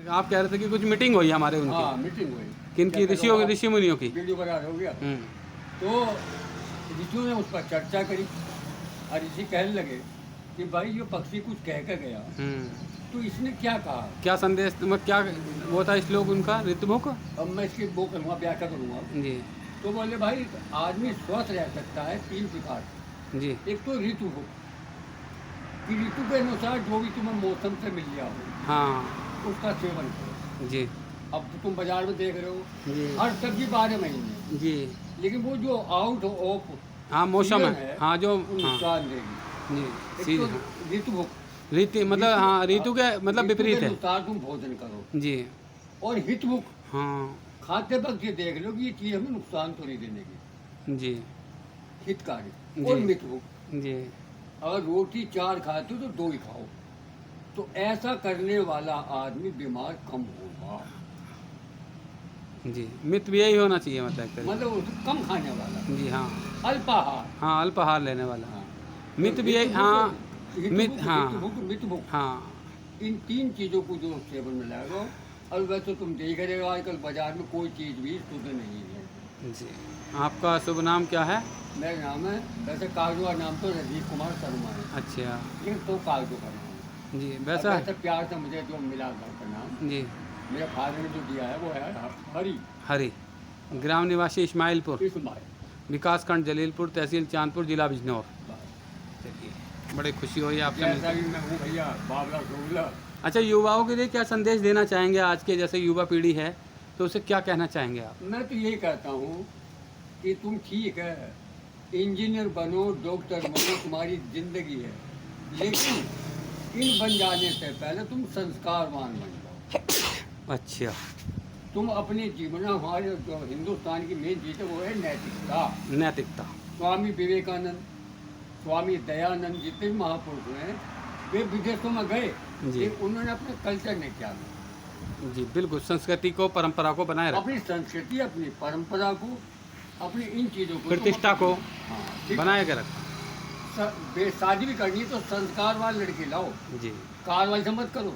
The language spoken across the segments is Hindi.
आप कह रहे थे कि कुछ मीटिंग हुई हमारे उनकी। हाँ मीटिंग हुई। किनकी? ऋषियों की, ऋषि मुनियों की। वीडियो बराबर हो गया। तो ऋषियों ने उस पर चर्चा करी और ऋषि कहने लगे कि भाई ये पक्षी कुछ कह कर गया, तो इसने क्या कहा, क्या संदेश, मतलब क्या वो था श्लोक उनका, ऋतुमुख? अब मैं इसकी वो करूँगा, व्याख्या करूँगा। जी तो बोले भाई आदमी स्वस्थ रह सकता है 3 प्रकार से। जी। एक तो ऋतु हो कि ऋतु के अनुसार जो भी तुम्हें मौसम से मिल जाओ हाँ उसका सेवन करो। जी अब तुम बाजार में देख रहे हो जी हर सब्जी 12 महीने, जी। लेकिन वो जो आउट ऑफ हाँ मौसम सीजन है, हाँ जो, वो हाँ नुकसान देगी। जी एक सीध, तो हाँ ऋतु हो, ऋतु मतलब, हाँ ऋतु के मतलब ऋतु के विपरीत है। अनुसार तुम भोजन करो। जी और हितमुख, हाँ खाते वक्त ये देख लो कि ये चीज हमें नुकसान तो नहीं देने की, जी हितकारी। जी और मितमुख, जी अगर रोटी 4 खाते हो तो 2 ही खाओ, तो ऐसा करने वाला आदमी बीमार कम होगा। जी। मित्र भी यही होना चाहिए, मतलब एक तरीके मतलब उसको कम खाने वाला, से। जी हाँ अल्पाहार। हाँ, अल्पाहार लेने वाला। हाँ। मित्र भी यही, हाँ मित, हाँ मितमुख, हाँ इन 3 चीजों को जो सेवन में लाएगा। और वैसे तुम देख रहे हो आजकल बाजार में कोई चीज भी शुद्ध नहीं है। जी। आपका शुभ नाम क्या है? मेरा नाम है, वैसे कागजू का नाम तो राजीव कुमार शर्मा है, अच्छा लेकिन तो कागजू का नाम है। जी। और वैसा वैसे प्यार से मुझे जो मिला घर का नाम, जी। मेरे फादर ने जो दिया है वो है हरी। हरी। ग्राम निवासी इस्माइलपुर, इस्माइल। विकास खंड जलीलपुर, तहसील चांदपुर, जिला बिजनौर। चलिए, बड़ी खुशी हुई आपसे जैसा मिलकर। भी मैं हूँ भैया, बाबला सोगला। अच्छा, युवाओं के लिए क्या संदेश देना चाहेंगे? आज के जैसे युवा पीढ़ी है तो उसे क्या कहना चाहेंगे आप? मैं तो यही कहता हूँ कि तुम ठीक है, इंजीनियर बनो, डॉक्टर बनो, तुम्हारी जिंदगी है, लेकिन इन बन जाने से पहले तुम संस्कारवान बन जाओ। अच्छा। तुम अपने जीवन में, हमारे जो हिंदुस्तान की मेन चीज़ है वो है नैतिकता। नैतिकता। स्वामी विवेकानंद, स्वामी दयानंद, जितने भी महापुरुष हैं वे विदेशों में गए, जी। लेकिन उन्होंने अपने कल्चर नहीं किया। जी बिल्कुल, संस्कृति को, परंपरा को बनाए रखा, अपनी संस्कृति, अपनी परंपरा को, अपनी इन चीज़ों को, प्रतिष्ठा को हाँ, बनाए के रखा। शादी भी करनी है तो संस्कार वाली लड़की लाओ। जी कार वाली से मत करो,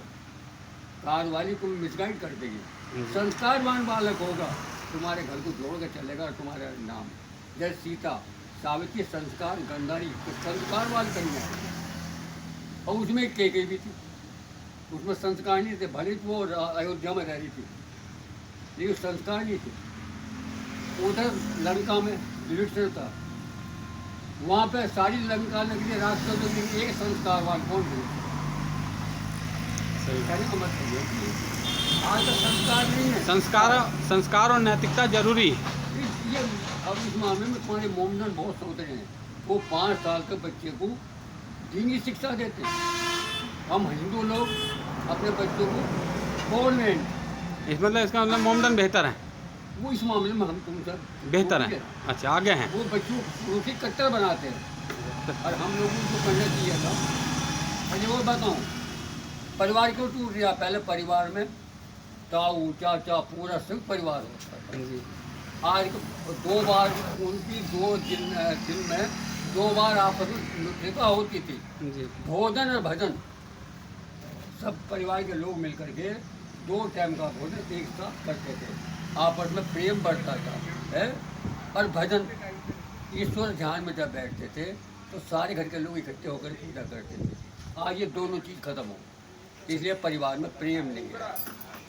कार वाली को मिसगाइड कर देगी। संस्कारवान बालक होगा, तुम्हारे घर को जोड़ के चलेगा और तुम्हारा नाम, जैसे सीता सावित्री संस्कार गंधारी, तो संस्कार वाली कन्या है। और उसमें केकई भी थी, उसमें संस्कार नहीं थे, भले वो अयोध्या में रह रही थी लेकिन संस्कार नहीं थे। उधर लंका में युधिष्ठिर था, वहाँ पे सारी लंका नगरी राष्ट्र में एक संस्कारवान कौन है? कहने का मतलब ये कि आज तक संस्कार नहीं है। संस्कार और नैतिकता जरूरी है। ये अब इस मामले में तुम्हारे मोमडन बहुत सोच रहे हैं, वो 5 साल के बच्चे को दीनी शिक्षा देते हैं। हम हिंदू लोग अपने बच्चों को गवर्नमेंट, इस मतलब इसका मतलब मोमडन बेहतर है, वो इस मामले में हम तुमसे बेहतर है। अच्छा, आगे हैं। वो बच्चों को रूसी कट्टर बनाते हैं और हम लोगों को करना चाहिए था। और वो बताऊँ, परिवार क्यों टूट गया? पहले परिवार में ताऊ चाचा पूरा संयुक्त परिवार होता था। जी आज 2 बार उनकी 2 दिन में 2 बार आपस में मित्रता होती थी। जी भोजन और भजन, सब परिवार के लोग मिलकर के 2 टाइम का भोजन एक साथ करते थे, आपस में प्रेम बढ़ता था है। और भजन, ईश्वर ध्यान में जब बैठते थे तो सारे घर के लोग इकट्ठे होकर पूजा करते थे। आज ये दोनों चीज़ खत्म हो, इसलिए परिवार में प्रेम नहीं है।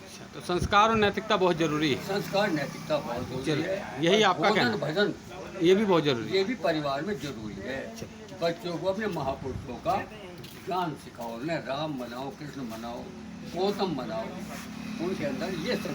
अच्छा, तो संस्कार और नैतिकता बहुत जरूरी है। संस्कार नैतिकता बहुत जरूरी है। यही और आपका भोजन कहना, भजन ये भी बहुत जरूरी है। ये भी परिवार में जरूरी है। बच्चों को अपने महापुरुषों का ज्ञान सिखाओ, उन्हें राम बनाओ, कृष्ण बनाओ, गौतम बनाओ, उनके अंदर ये सब